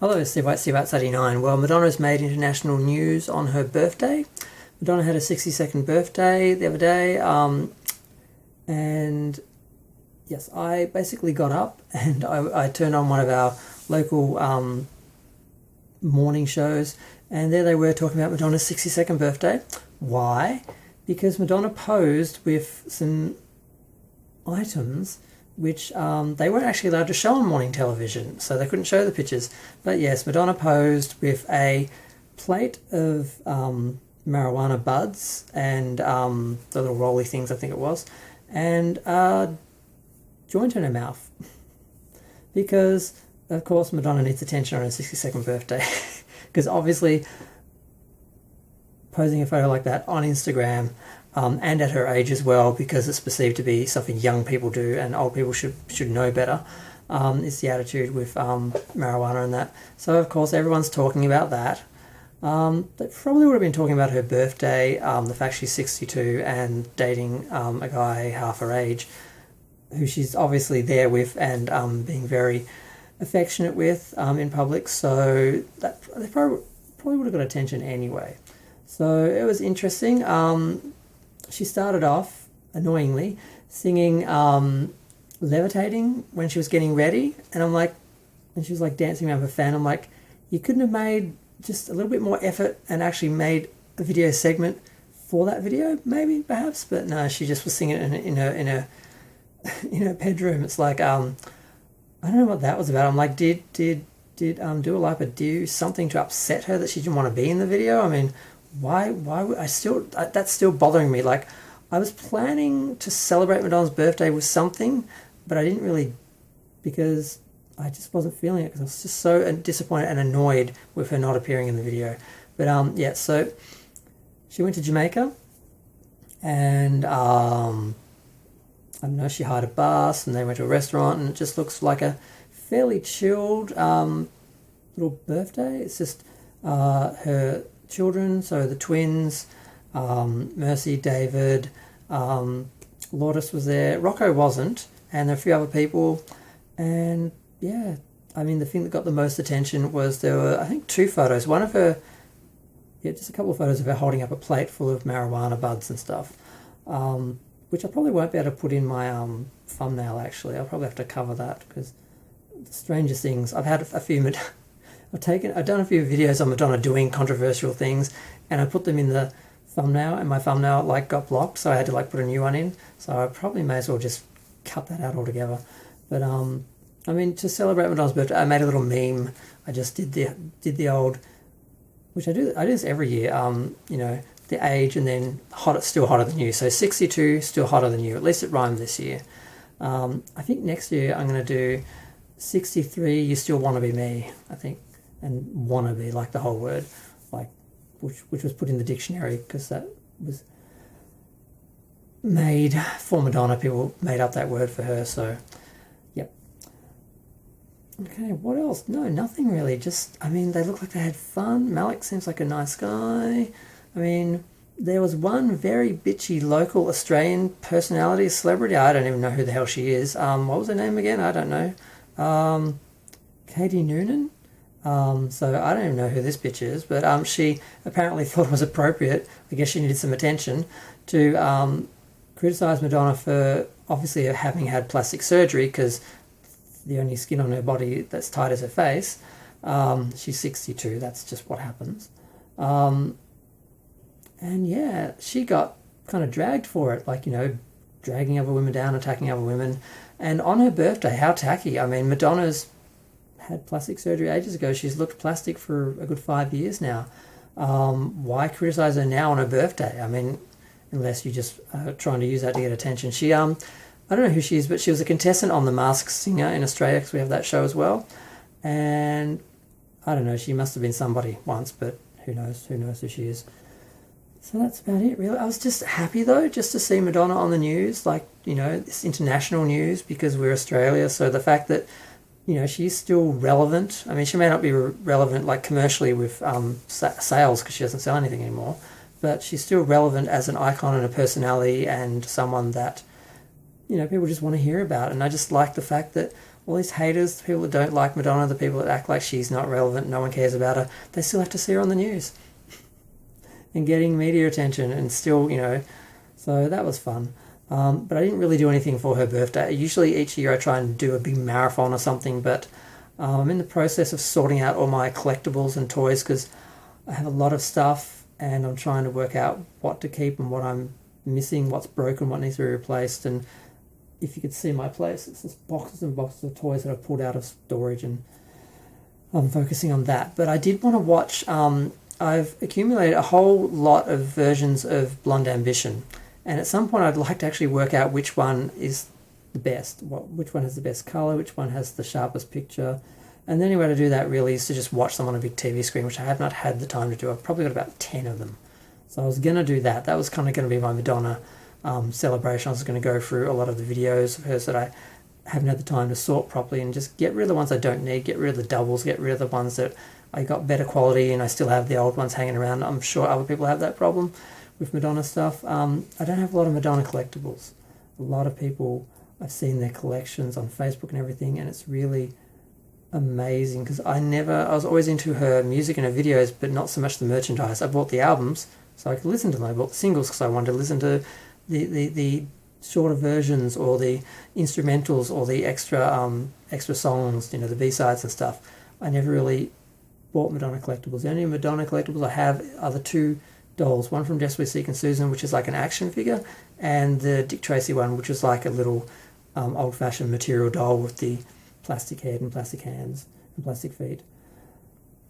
Hello, Steve White, Steve White 39. Well, Madonna's made international news on her birthday. Madonna had a 62nd birthday the other day, and yes, I basically got up and I turned on one of our local morning shows, and there they were talking about Madonna's 62nd birthday. Why? Because Madonna posed with some items which they weren't actually allowed to show on morning television, so they couldn't show the pictures. But yes, Madonna posed with a plate of marijuana buds and the little rolly things, I think it was, and a joint in her mouth. Because, of course, Madonna needs attention on her 62nd birthday. Because obviously, posing a photo like that on Instagram, and at her age as well, because it's perceived to be something young people do and old people should know better, is the attitude with marijuana and that. So, of course, everyone's talking about that. They probably would have been talking about her birthday, the fact she's 62 and dating a guy half her age, who she's obviously there with and being very affectionate with in public. So that they probably would have got attention anyway. So it was interesting. She started off, annoyingly, singing Levitating when she was getting ready. And I'm like, and she was like dancing around with a fan. I'm like, you couldn't have made just a little bit more effort and actually made a video segment for that video, maybe, perhaps. But no, she just was singing it in her bedroom. It's like, I don't know what that was about. I'm like, did Dua Lipa do something to upset her that she didn't want to be in the video? I mean, why would that's still bothering me. Like, I was planning to celebrate Madonna's birthday with something, but I didn't really, because I just wasn't feeling it, because I was just so disappointed and annoyed with her not appearing in the video. But yeah, so she went to Jamaica, and I don't know, she hired a bus and they went to a restaurant, and it just looks like a fairly chilled little birthday. It's just her children, so the twins, Mercy, David, Lourdes was there, Rocco wasn't, and there were a few other people. And yeah, I mean, the thing that got the most attention was there were, I think, two photos. One of her, just a couple of photos of her holding up a plate full of marijuana buds and stuff, which I probably won't be able to put in my thumbnail. Actually, I'll probably have to cover that, because the strangest things, I've had a few I've done a few videos on Madonna doing controversial things, and I put them in the thumbnail, and my thumbnail got blocked, so I had to put a new one in. So I probably may as well just cut that out altogether. But I mean, to celebrate Madonna's birthday, I made a little meme. I just did the old, which I do this every year. The age, and then still hotter than you. So 62, still hotter than you. At least it rhymed this year. I think next year I'm going to do 63, you still want to be me, I think. And wanna be, like the whole word, which was put in the dictionary, because that was made for Madonna. People made up that word for her. So, yep. Okay, what else? No, nothing really. Just, I mean, they look like they had fun. Malik seems like a nice guy. I mean, there was one very bitchy local Australian personality, celebrity. I don't even know who the hell she is. What was her name again? I don't know. Katie Noonan. So I don't even know who this bitch is, but she apparently thought it was appropriate, I guess she needed some attention, to criticise Madonna for obviously having had plastic surgery, because the only skin on her body that's tight is her face. She's 62, that's just what happens. And yeah, she got kind of dragged for it, dragging other women down, attacking other women. And on her birthday, how tacky. I mean, Madonna's had plastic surgery ages ago. She's looked plastic for a good 5 years now. Why criticise her now on her birthday? I mean, unless you're just trying to use that to get attention. She, I don't know who she is, but she was a contestant on The Masked Singer in Australia, because we have that show as well. And I don't know, she must have been somebody once, but who knows who she is. So that's about it, really. I was just happy, though, just to see Madonna on the news, this international news, because we're Australia. So the fact that, she's still relevant. I mean, she may not be relevant commercially with sales, because she doesn't sell anything anymore, but she's still relevant as an icon and a personality, and someone that, people just want to hear about. And I just like the fact that all these haters, the people that don't like Madonna, the people that act like she's not relevant, no one cares about her, they still have to see her on the news and getting media attention, and still, so that was fun. But I didn't really do anything for her birthday. Usually each year I try and do a big marathon or something, but I'm in the process of sorting out all my collectibles and toys because I have a lot of stuff and I'm trying to work out what to keep and what I'm missing, what's broken, what needs to be replaced. And if you could see my place, it's just boxes and boxes of toys that I've pulled out of storage, and I'm focusing on that. But I did want to watch, I've accumulated a whole lot of versions of Blonde Ambition, and at some point I'd like to actually work out which one is the best, which one has the best colour, which one has the sharpest picture. And the only way to do that really is to just watch them on a big TV screen, which I have not had the time to do. I've probably got about 10 of them. So I was going to do that. That was kind of going to be my Madonna celebration. I was going to go through a lot of the videos of hers that I haven't had the time to sort properly and just get rid of the ones I don't need, get rid of the doubles, get rid of the ones that I got better quality and I still have the old ones hanging around. I'm sure other people have that problem with Madonna stuff. I don't have a lot of Madonna collectibles. A lot of people, I've seen their collections on Facebook and everything, and it's really amazing because I was always into her music and her videos, but not so much the merchandise. I bought the albums so I could listen to them. I bought the singles because I wanted to listen to the shorter versions or the instrumentals or the extra songs, the B-sides and stuff. I never really bought Madonna collectibles. The only Madonna collectibles I have are the two dolls, one from Desperately Seeking Susan, which is like an action figure, and the Dick Tracy one, which is like a little old-fashioned material doll with the plastic head and plastic hands and plastic feet.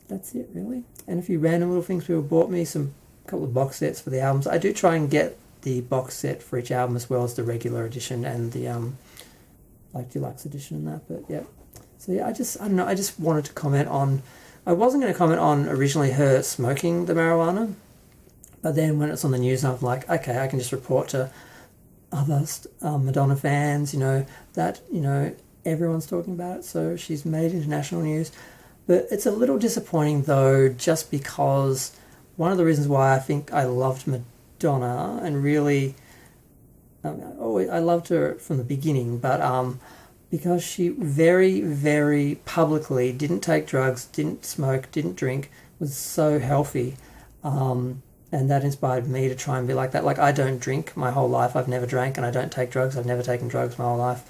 That's it, really. And a few random little things. People bought me a couple of box sets for the albums. I do try and get the box set for each album as well as the regular edition and the deluxe edition and that. But yeah, so yeah, I don't know. I just wanted to comment on. I wasn't going to comment on originally her smoking the marijuana, but then when it's on the news, I'm like, okay, I can just report to other Madonna fans, that everyone's talking about it. So she's made international news. But it's a little disappointing though, just because one of the reasons why I think I loved Madonna and really, I loved her from the beginning, but because she very, very publicly didn't take drugs, didn't smoke, didn't drink, was so healthy, and that inspired me to try and be like that. Like, I don't drink my whole life. I've never drank, and I don't take drugs. I've never taken drugs my whole life.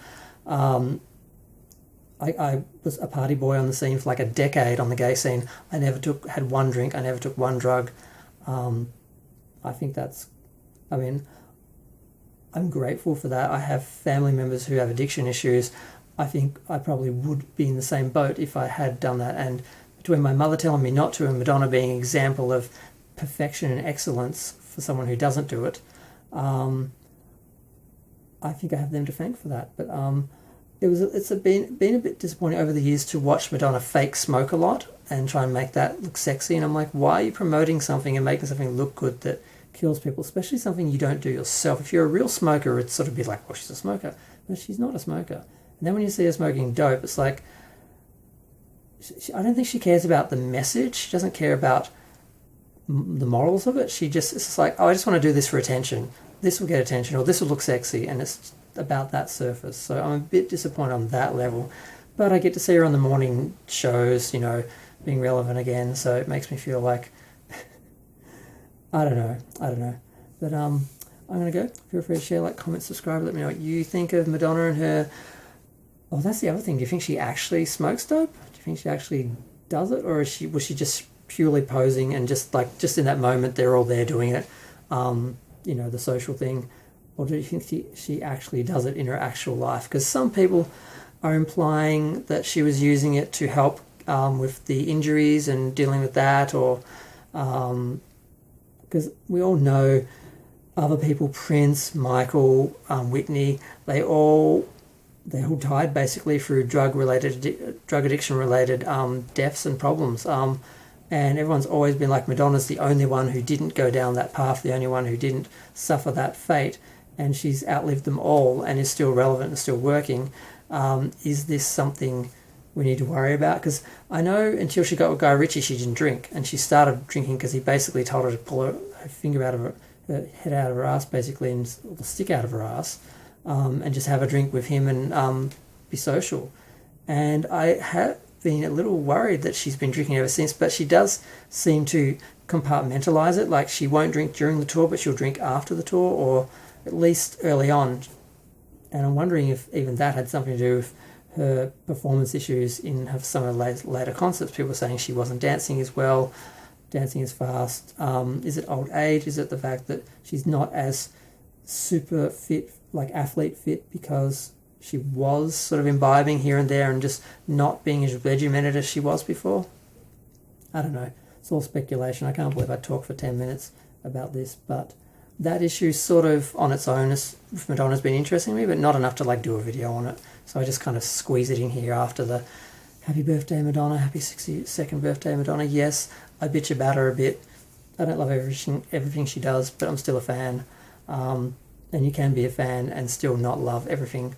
I was a party boy on the scene for like a decade on the gay scene. I never had one drink. I never took one drug. I think I'm grateful for that. I have family members who have addiction issues. I think I probably would be in the same boat if I had done that. And between my mother telling me not to and Madonna being an example of perfection and excellence for someone who doesn't do it, I think I have them to thank for that. But it's been a bit disappointing over the years to watch Madonna fake smoke a lot and try and make that look sexy. And I'm like, why are you promoting something and making something look good that kills people, especially something you don't do yourself? If you're a real smoker, it'd sort of be like, well, she's a smoker. No, she's not a smoker. And then when you see her smoking dope, it's like, I don't think she cares about the message. She doesn't care about the morals of it. It's just like, oh, I just want to do this for attention. This will get attention, or this will look sexy, and it's about that surface. So I'm a bit disappointed on that level. But I get to see her on the morning shows, being relevant again, so it makes me feel like, I don't know. But I'm going to go. Feel free to share, like, comment, subscribe, let me know what you think of Madonna and her. Oh, that's the other thing. Do you think she actually smokes dope? Do you think she actually does it? Or was she just purely posing and just in that moment they're all there doing it, the social thing? Or do you think she actually does it in her actual life? Because some people are implying that she was using it to help with the injuries and dealing with that, or because we all know other people, Prince, Michael, Whitney, they all died basically through drug addiction related deaths and problems. And everyone's always been like, Madonna's the only one who didn't go down that path, the only one who didn't suffer that fate, and she's outlived them all and is still relevant and still working. Is this something we need to worry about? Because I know until she got with Guy Ritchie, she didn't drink, and she started drinking because he basically told her to pull her finger out of her head out of her ass, basically, and the stick out of her ass, and just have a drink with him and be social. And I have been a little worried that she's been drinking ever since, but she does seem to compartmentalize it. Like, she won't drink during the tour, but she'll drink after the tour, or at least early on. And I'm wondering if even that had something to do with her performance issues in some of the later concerts. People were saying she wasn't dancing as well, dancing as fast. Is it old age? Is it the fact that she's not as super fit, like athlete fit, because she was sort of imbibing here and there and just not being as regimented as she was before? I don't know. It's all speculation. I can't believe I talked for 10 minutes about this, but that issue sort of on its own with Madonna's been interesting to me, but not enough to like do a video on it. So I just kind of squeeze it in here after the happy birthday Madonna, happy 62nd birthday Madonna. Yes, I bitch about her a bit. I don't love everything she does, but I'm still a fan. And you can be a fan and still not love everything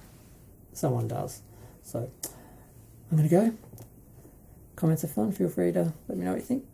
someone does. So I'm going to go. Comments are fun. Feel free to let me know what you think.